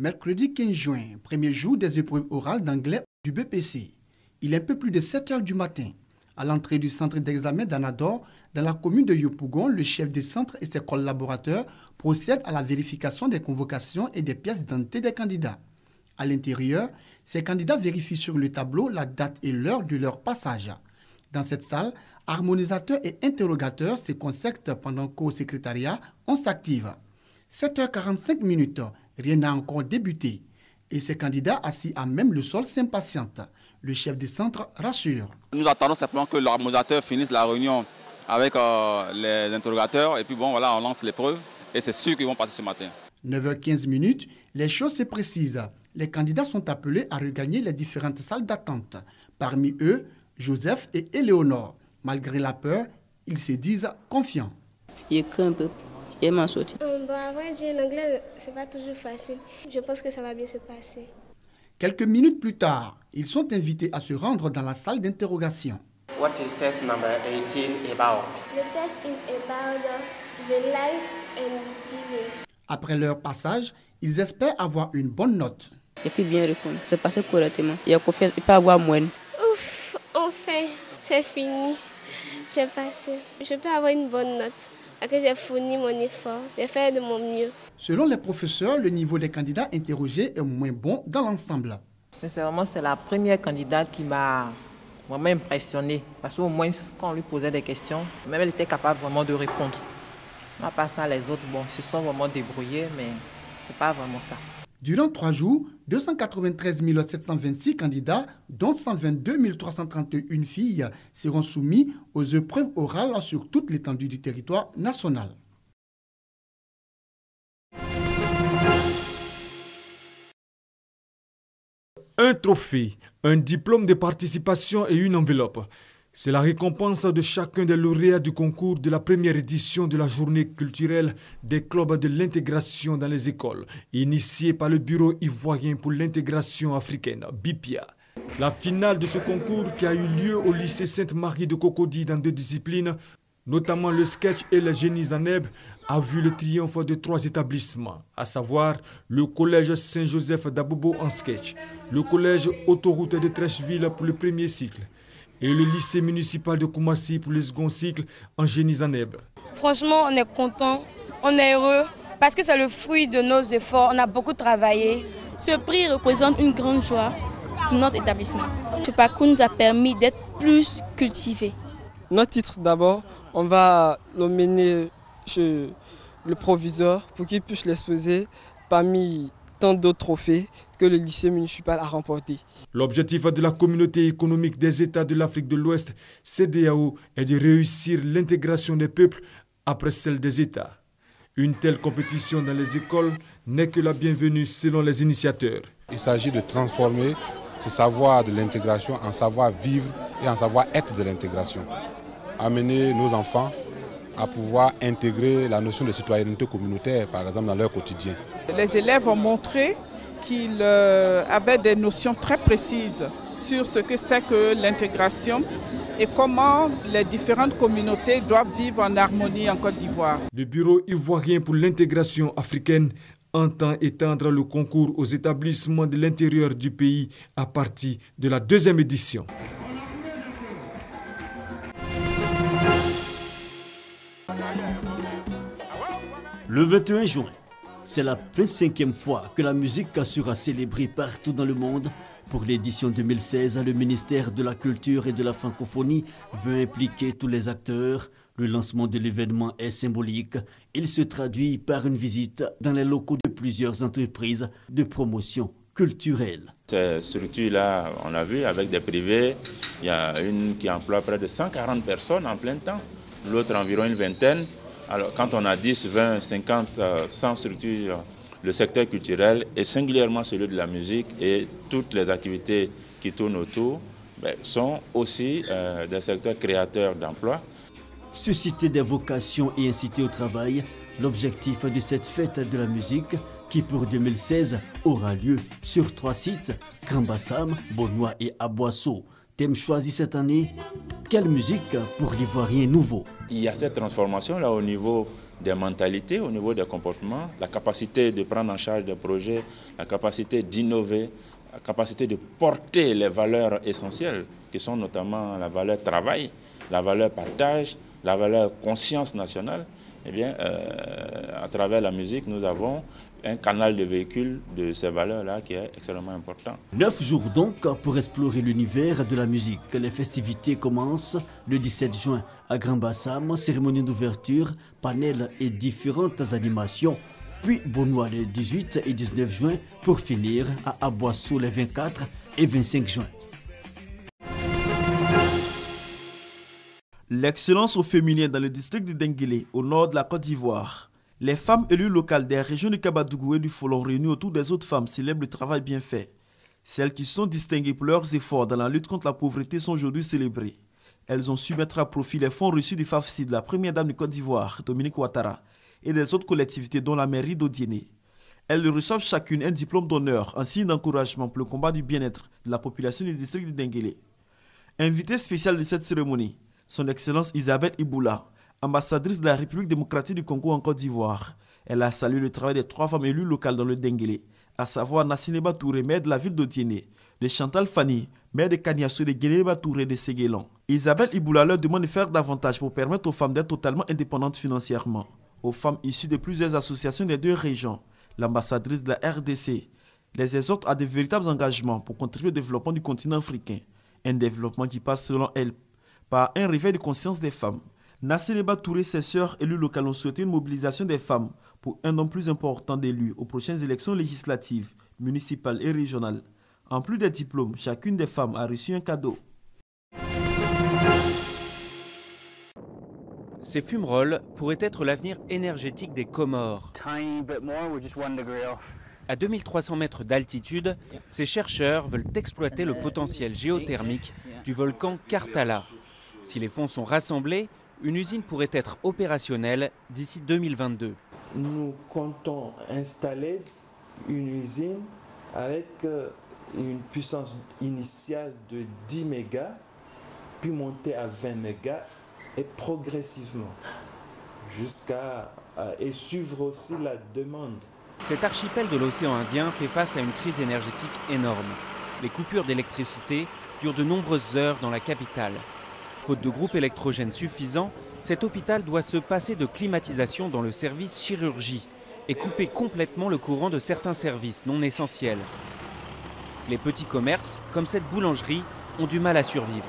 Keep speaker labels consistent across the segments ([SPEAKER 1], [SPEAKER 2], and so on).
[SPEAKER 1] Mercredi 15 juin, premier jour des épreuves orales d'anglais du BPC. Il est un peu plus de 7 heures du matin. À l'entrée du centre d'examen d'Anador, dans la commune de Yopougon, le chef des centres et ses collaborateurs procèdent à la vérification des convocations et des pièces d'identité des candidats. À l'intérieur, ces candidats vérifient sur le tableau la date et l'heure de leur passage. Dans cette salle, harmonisateurs et interrogateurs se concertent pendant qu'au secrétariat, on s'active. 7h45, rien n'a encore débuté. Et ces candidats assis à même le sol s'impatientent. Le chef du centre rassure.
[SPEAKER 2] Nous attendons simplement que l'harmonisateur finisse la réunion avec les interrogateurs et puis bon voilà, on lance l'épreuve et c'est sûr qu'ils vont passer ce matin.
[SPEAKER 1] 9h15, les choses se précisent. Les candidats sont appelés à regagner les différentes salles d'attente. Parmi eux, Joseph et Éléonore. Malgré la peur, ils se disent confiants.
[SPEAKER 3] Je crains un peu. Et m'en sortir.
[SPEAKER 4] Après, l'anglais, c'est pas toujours facile. Je pense que ça va bien se passer.
[SPEAKER 1] Quelques minutes plus tard, ils sont invités à se rendre dans la salle d'interrogation.
[SPEAKER 5] What is test number 18 about?
[SPEAKER 4] The test is about the life and village.
[SPEAKER 1] Après leur passage, ils espèrent avoir une bonne note.
[SPEAKER 3] Et puis bien répondre. C'est passé correctement. Il y a confiance, il peut avoir moins.
[SPEAKER 4] Ouf, enfin, c'est fini. J'ai passé. Je peux avoir une bonne note. Parce que j'ai fourni mon effort, j'ai fait de mon mieux.
[SPEAKER 1] Selon les professeurs, le niveau des candidats interrogés est moins bon dans l'ensemble.
[SPEAKER 6] Sincèrement, c'est la première candidate qui m'a vraiment impressionnée. Parce qu'au moins, quand on lui posait des questions, même elle était capable vraiment de répondre. À part ça, les autres, bon, se sont vraiment débrouillés, mais c'est pas vraiment ça.
[SPEAKER 1] Durant 3 jours, 293 726 candidats, dont 122 331 filles, seront soumis aux épreuves orales sur toute l'étendue du territoire national.
[SPEAKER 7] Un trophée, un diplôme de participation et une enveloppe. C'est la récompense de chacun des lauréats du concours de la première édition de la journée culturelle des clubs de l'intégration dans les écoles, initiée par le Bureau ivoirien pour l'intégration africaine, BIPIA. La finale de ce concours qui a eu lieu au lycée Sainte-Marie de Cocody dans 2 disciplines, notamment le sketch et le génie Zaneb, a vu le triomphe de 3 établissements, à savoir le collège Saint-Joseph d'Abobo en sketch, le collège Autoroute de Trècheville pour le premier cycle, et le lycée municipal de Koumassi pour le second cycle en génie Zaneb.
[SPEAKER 8] Franchement, on est content, on est heureux parce que c'est le fruit de nos efforts. On a beaucoup travaillé. Ce prix représente une grande joie pour notre établissement. Ce parcours nous a permis d'être plus cultivés.
[SPEAKER 9] Notre titre d'abord, on va l'emmener chez le proviseur pour qu'il puisse l'exposer parmi tant d'autres trophées que le lycée municipal a remporté.
[SPEAKER 7] L'objectif de la communauté économique des États de l'Afrique de l'Ouest, CEDEAO, est de réussir l'intégration des peuples après celle des États. Une telle compétition dans les écoles n'est que la bienvenue selon les initiateurs.
[SPEAKER 10] Il s'agit de transformer ce savoir de l'intégration en savoir-vivre et en savoir-être de l'intégration. Amener nos enfants à pouvoir intégrer la notion de citoyenneté communautaire, par exemple, dans leur quotidien.
[SPEAKER 11] Les élèves ont montré qu'ils avaient des notions très précises sur ce que c'est que l'intégration et comment les différentes communautés doivent vivre en harmonie en Côte d'Ivoire.
[SPEAKER 7] Le Bureau ivoirien pour l'intégration africaine entend étendre le concours aux établissements de l'intérieur du pays à partir de la 2e édition.
[SPEAKER 12] Le 21 juin, c'est la 25e fois que la musique sera célébrée partout dans le monde. Pour l'édition 2016, le ministère de la Culture et de la Francophonie veut impliquer tous les acteurs. Le lancement de l'événement est symbolique. Il se traduit par une visite dans les locaux de plusieurs entreprises de promotion culturelle.
[SPEAKER 13] Ces structures-là, on a vu avec des privés, il y a une qui emploie près de 140 personnes en plein temps, l'autre environ une vingtaine. Alors, quand on a 10, 20, 50, 100 structures, le secteur culturel et singulièrement celui de la musique et toutes les activités qui tournent autour sont aussi des secteurs créateurs d'emplois.
[SPEAKER 12] Susciter des vocations et inciter au travail, l'objectif de cette fête de la musique qui pour 2016 aura lieu sur 3 sites, Grand-Bassam, Bonnois et Aboisseau. Thème choisi cette année, quelle musique pour l'Ivoirien nouveau?
[SPEAKER 13] Il y a cette transformation là au niveau des mentalités, au niveau des comportements, la capacité de prendre en charge des projets, la capacité d'innover, la capacité de porter les valeurs essentielles, qui sont notamment la valeur travail, la valeur partage, la valeur conscience nationale. Eh bien, à travers la musique, nous avons un canal de véhicule de ces valeurs-là qui est extrêmement important.
[SPEAKER 12] 9 jours donc pour explorer l'univers de la musique. Les festivités commencent le 17 juin à Grand Bassam, cérémonie d'ouverture, panel et différentes animations. Puis Bonois les 18 et 19 juin pour finir à Aboissou les 24 et 25 juin.
[SPEAKER 14] L'excellence au féminin dans le district de Denguélé, au nord de la Côte d'Ivoire. Les femmes élues locales des régions de Kabadougou et du Folon réunies autour des autres femmes célèbrent le travail bien fait. Celles qui sont distinguées pour leurs efforts dans la lutte contre la pauvreté sont aujourd'hui célébrées. Elles ont su mettre à profit les fonds reçus du FAFSI de la première dame de Côte d'Ivoire, Dominique Ouattara, et des autres collectivités dont la mairie d'Odiéné. Elles reçoivent chacune un diplôme d'honneur en signe d'encouragement pour le combat du bien-être de la population du district de Denguélé. Invitée spéciale de cette cérémonie, son Excellence Isabelle Iboula, ambassadrice de la République démocratique du Congo en Côte d'Ivoire. Elle a salué le travail des 3 femmes élues locales dans le Denguélé, à savoir Nassineba Touré, maire de la ville d'Odiéné, de Chantal Fanny, maire de Kaniasso et de Guénéba Touré de Séguélon. Isabelle Iboula leur demande de faire davantage pour permettre aux femmes d'être totalement indépendantes financièrement. Aux femmes issues de plusieurs associations des 2 régions, l'ambassadrice de la RDC les exhorte à de véritables engagements pour contribuer au développement du continent africain. Un développement qui passe selon elle par un réveil de conscience des femmes. Nassineba Touré et ses sœurs élues locales ont souhaité une mobilisation des femmes pour un nombre plus important d'élus aux prochaines élections législatives, municipales et régionales. En plus des diplômes, chacune des femmes a reçu un cadeau.
[SPEAKER 15] Ces fumerolles pourraient être l'avenir énergétique des Comores. À 2300 mètres d'altitude, ces chercheurs veulent exploiter le potentiel géothermique du volcan Kartala. Si les fonds sont rassemblés, une usine pourrait être opérationnelle d'ici 2022.
[SPEAKER 16] Nous comptons installer une usine avec une puissance initiale de 10 mégas, puis monter à 20 mégas et progressivement jusqu'à et suivre aussi la demande.
[SPEAKER 15] Cet archipel de l'océan Indien fait face à une crise énergétique énorme. Les coupures d'électricité durent de nombreuses heures dans la capitale. Faute de groupe électrogène suffisant, cet hôpital doit se passer de climatisation dans le service chirurgie et couper complètement le courant de certains services non essentiels. Les petits commerces, comme cette boulangerie, ont du mal à survivre.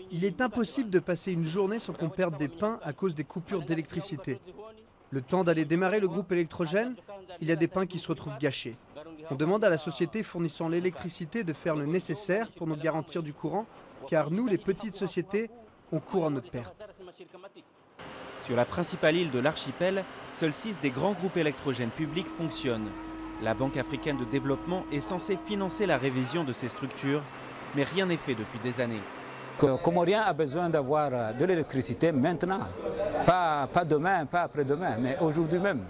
[SPEAKER 17] Il est impossible de passer une journée sans qu'on perde des pains à cause des coupures d'électricité. Le temps d'aller démarrer le groupe électrogène, il y a des pains qui se retrouvent gâchés. On demande à la société fournissant l'électricité de faire le nécessaire pour nous garantir du courant, car nous, les petites sociétés, on court à notre perte.
[SPEAKER 15] Sur la principale île de l'archipel, seuls 6 des grands groupes électrogènes publics fonctionnent. La Banque africaine de développement est censée financer la révision de ces structures, mais rien n'est fait depuis des années.
[SPEAKER 18] Comorien a besoin d'avoir de l'électricité maintenant, pas demain, pas après-demain, mais aujourd'hui même.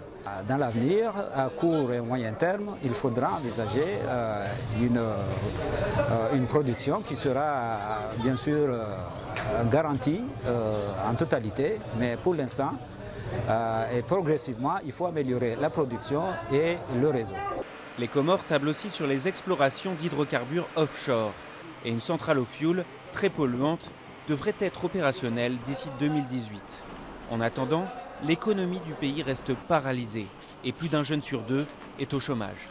[SPEAKER 18] Dans l'avenir, à court et moyen terme, il faudra envisager une production qui sera bien sûr garantie en totalité, mais pour l'instant et progressivement, il faut améliorer la production et le réseau.
[SPEAKER 15] Les Comores tablent aussi sur les explorations d'hydrocarbures offshore et une centrale au fioul très polluante devrait être opérationnelle d'ici 2018. En attendant, l'économie du pays reste paralysée et plus d'un jeune sur 2 est au chômage.